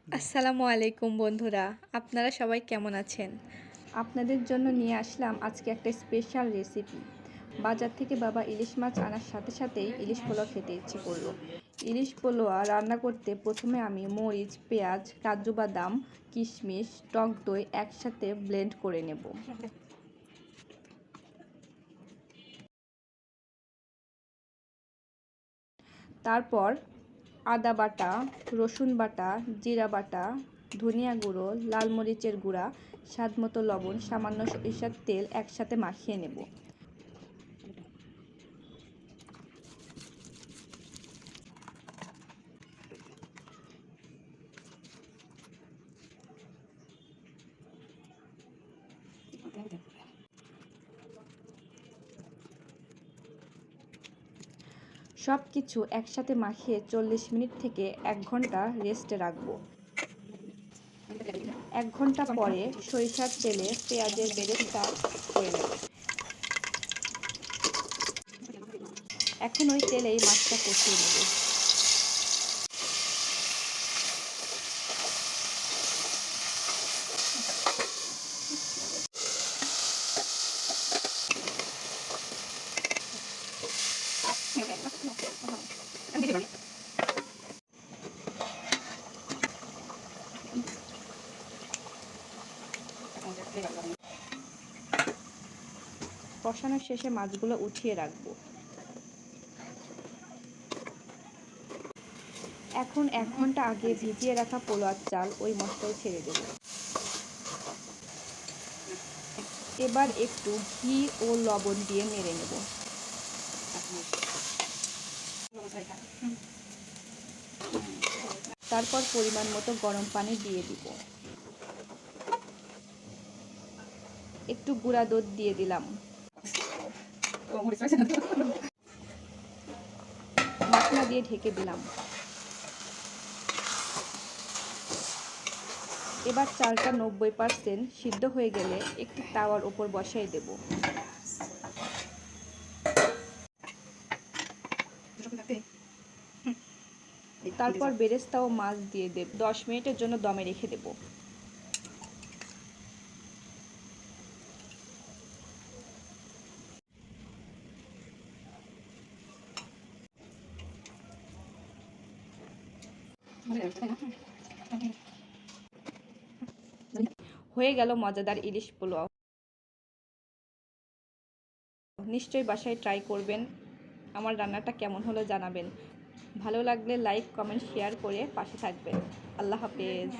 আসসালামু আলাইকুম বন্ধুরা, আপনারা সবাই কেমন আছেন? আপনাদের জন্য নিয়ে আসলাম আজকে একটা স্পেশাল রেসিপি। বাজার থেকে বাবা ইলিশ মাছ আনার সাথে সাথেই ইলিশ পোলাও খেতে ইচ্ছে করলো। ইলিশ পোলাও রান্না করতে প্রথমে আমি মরিচ, পেঁয়াজ, কাজু বাদাম, কিশমিশ, টক দই একসাথে ব্লেন্ড করে নেব। তারপর আদা বাটা, রসুন বাটা, জিরা বাটা, ধনিয়া গুঁড়ো, লাল মরিচের গুঁড়া, স্বাদমতো লবণ, সামান্য সরিষার তেল একসাথে মাখিয়ে নেব। সব কিছু একসাথে মাখিয়ে 40 মিনিট থেকে 1 ঘন্টা রেস্টে রাখবো। 1 ঘন্টা পরে সরিষার তেলে পেঁয়াজের বেরেস্তা করে নেব। এখন ওই তেলেই মাছটা কষিয়ে নেব। কষানোর শেষে মাছগুলো উঠিয়ে রাখবো। এখন 1 ঘন্টা আগে ভিজিয়ে রাখা পোলাওর চাল ওই মশলায় ছেড়ে দেব। এবার একটু ঘি ও লবণ দিয়ে নেড়ে নেব। তারপর পরিমাণ মতো গরম পানি দিয়ে দিব। একটু গুঁড়া দুধ দিয়ে দিলাম। ঢাকনা দিয়ে ঢেকে দিলাম। এবার চালটা 90% সিদ্ধ হয়ে গেলে একটি তাওয়ার উপর বসাই দেব। তারপর বেরেস্তা ও মাছ দিয়ে দেব। 10 মিনিটের জন্য দমে রেখে দেব। হয়ে গেল মজাদার ইলিশ পোলাও। নিশ্চয়ই বাসায় ট্রাই করবেন। আমার রান্নাটা কেমন হলো জানাবেন। ভালো লাগলে লাইক, কমেন্ট, শেয়ার করে পাশে থাকবেন। আল্লাহ হাফেজ।